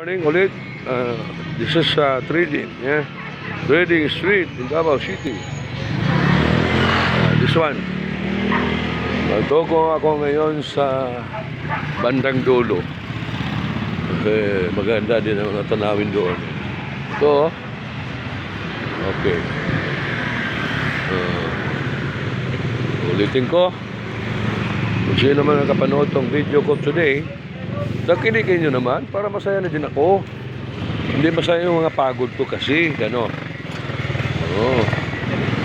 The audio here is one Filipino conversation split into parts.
Morning ulit. This is trading, yeah. Trading Street in Davao City. This one. Nagtoko ako ngayon sa bandang dulo. Kasi maganda din ang mga tanawin doon. Ito. Okay. Ulitin ko. Kung sino naman nakapanood tong video ko today, nakilikin nyo naman para masaya na din ako. Hindi masaya yung mga pagod ko kasi gano'n. Oo.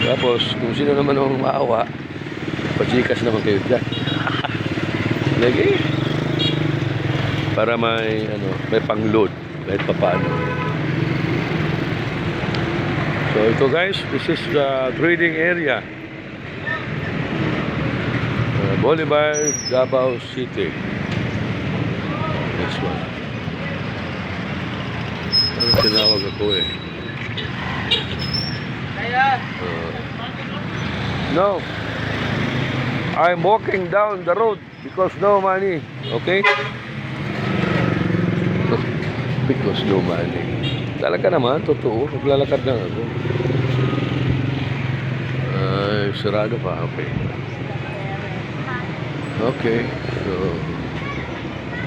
Tapos kung sino naman ang maawa, pachikas naman kayo dyan. Lagi. Para may pang-load kahit papaano. So ito guys, this is the trading area. Boulevard, Davao City. This one. Ano tinawag ako eh? No. I'm walking down the road because no money. Okay? Because no money. Talaga naman, totoo. Maglalakad lang ako. Sarado pa. Okay. Okay. So,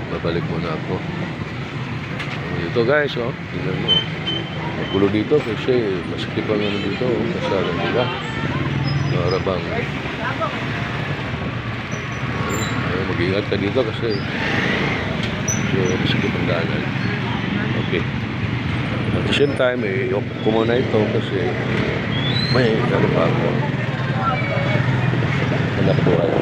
babalik muna ako. Dito guys, oh. Tingnan mo. Magulo dito kasi masikip ang ano dito. Kasara nila. Marabang. Mag-ingat ka dito kasi masikip ang daanan. Okay. At the same time, i-off ko muna ito kasi may ano pa ako. Hanap buhay.